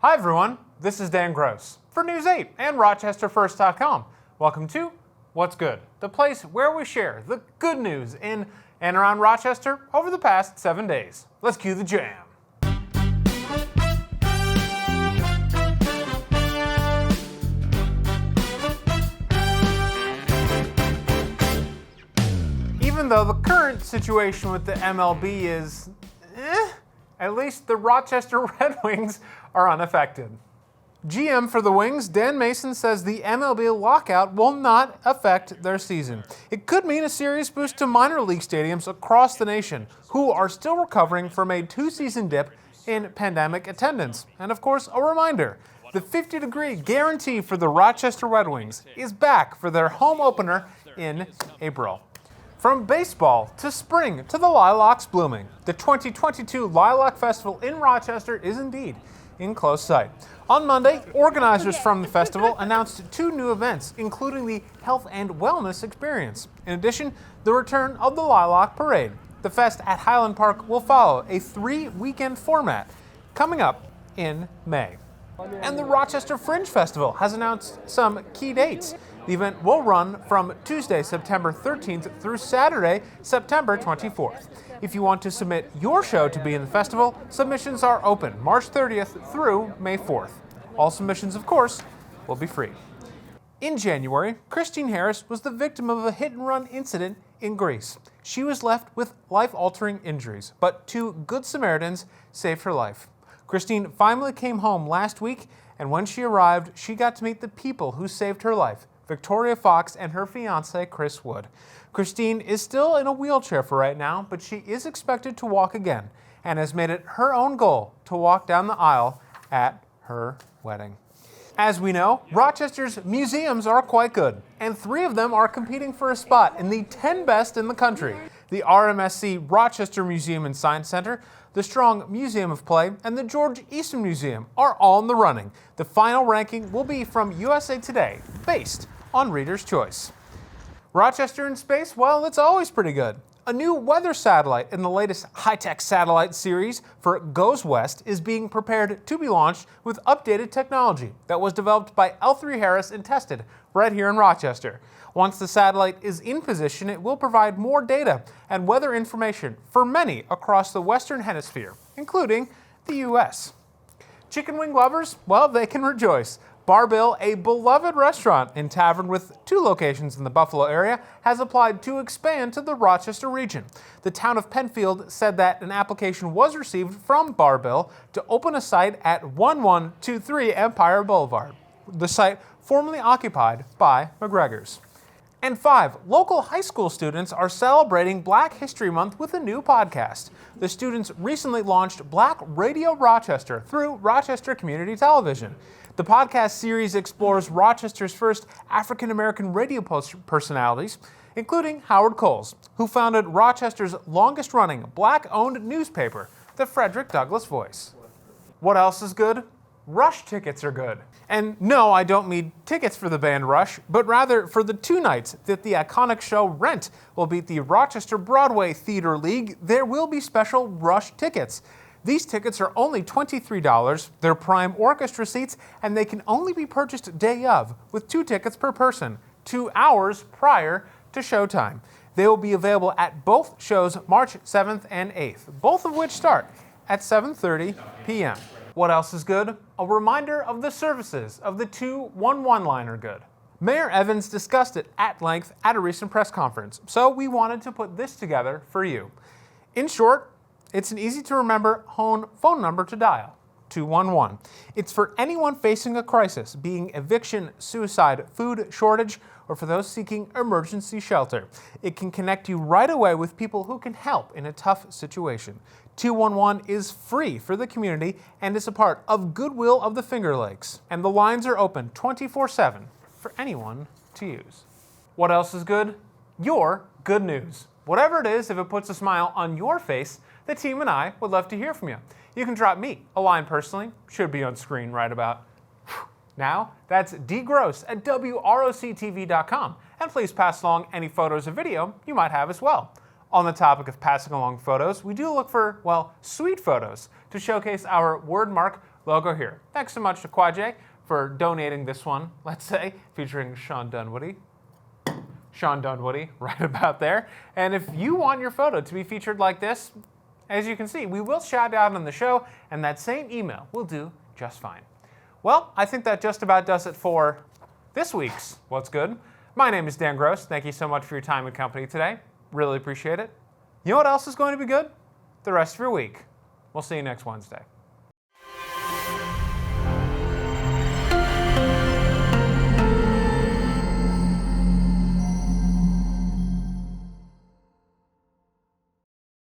Hi everyone, this is Dan Gross for News 8 and RochesterFirst.com. Welcome to What's Good, the place where we share the good news in and around Rochester over the past 7 days. Let's cue the jam. Even though the current situation with the MLB is at least the Rochester Red Wings are unaffected. GM for the Wings, Dan Mason, says the MLB Lockout will not affect their season. It could mean a serious boost to minor league stadiums across the nation, who are still recovering from a 2-season dip in pandemic attendance. And of course, a reminder, the 50-degree guarantee for the Rochester Red Wings is back for their home opener in April. From baseball to spring to the lilacs blooming, the 2022 Lilac Festival in Rochester is indeed in close sight. On Monday, organizers from the festival announced 2 new events, including the Health and Wellness Experience. In addition, the return of the Lilac Parade. The fest at Highland Park will follow a 3-weekend format coming up in May. And the Rochester Fringe Festival has announced some key dates. The event will run from Tuesday, September 13th through Saturday, September 24th. If you want to submit your show to be in the festival, submissions are open March 30th through May 4th. All submissions, of course, will be free. In January, Christine Harris was the victim of a hit-and-run incident in Greece. She was left with life-altering injuries, but 2 Good Samaritans saved her life. Christine finally came home last week, and when she arrived, she got to meet the people who saved her life, Victoria Fox and her fiancé, Chris Wood. Christine is still in a wheelchair for right now, but she is expected to walk again and has made it her own goal to walk down the aisle at her wedding. As we know, Rochester's museums are quite good, and 3 of them are competing for a spot in the 10 best in the country. The RMSC Rochester Museum and Science Center, the Strong Museum of Play, and the George Easton Museum are all in the running. The final ranking will be from USA Today, based on Reader's Choice. Rochester in space, well, it's always pretty good. A new weather satellite in the latest high-tech satellite series for Goes West is being prepared to be launched with updated technology that was developed by L3Harris and tested right here in Rochester. Once the satellite is in position, it will provide more data and weather information for many across the Western Hemisphere, including the U.S. Chicken wing lovers, well, they can rejoice. Barbell, a beloved restaurant and tavern with 2 locations in the Buffalo area, has applied to expand to the Rochester region. The town of Penfield said that an application was received from Barbell to open a site at 1123 Empire Boulevard, the site formerly occupied by McGregor's. And 5 local high school students are celebrating Black History Month with a new podcast. The students recently launched Black Radio Rochester through Rochester Community Television. The podcast series explores Rochester's first African-American radio personalities, including Howard Coles, who founded Rochester's longest-running Black-owned newspaper, the Frederick Douglass Voice. What else is good? Rush tickets are good. And no, I don't mean tickets for the band Rush, but rather for the 2 nights that the iconic show Rent will be at the Rochester Broadway Theater League. There will be special Rush tickets. These tickets are only $23, they're prime orchestra seats, and they can only be purchased day of, with 2 tickets per person, 2 hours prior to showtime. They will be available at both shows March 7th and 8th, both of which start at 7:30 p.m. What else is good? A reminder of the services of the 211 line are good. Mayor Evans discussed it at length at a recent press conference, so we wanted to put this together for you. In short, it's an easy-to-remember phone number to dial, 211. It's for anyone facing a crisis, being eviction, suicide, food shortage, or for those seeking emergency shelter. It can connect you right away with people who can help in a tough situation. 211 is free for the community and is a part of Goodwill of the Finger Lakes. And the lines are open 24/7 for anyone to use. What else is good? Your good news. Whatever it is, if it puts a smile on your face, the team and I would love to hear from you. You can drop me a line personally, should be on screen right about now. That's dgross@WROCTV.com. And please pass along any photos or video you might have as well. On the topic of passing along photos, we do look for, well, sweet photos to showcase our wordmark logo here. Thanks so much to Quadjay for donating this one, let's say, featuring Sean Dunwoody. Sean Dunwoody, right about there. And if you want your photo to be featured like this, as you can see, we will shout out on the show, and that same email will do just fine. Well, I think that just about does it for this week's What's Good. My name is Dan Gross. Thank you so much for your time and company today. Really appreciate it. You know what else is going to be good? The rest of your week. We'll see you next Wednesday.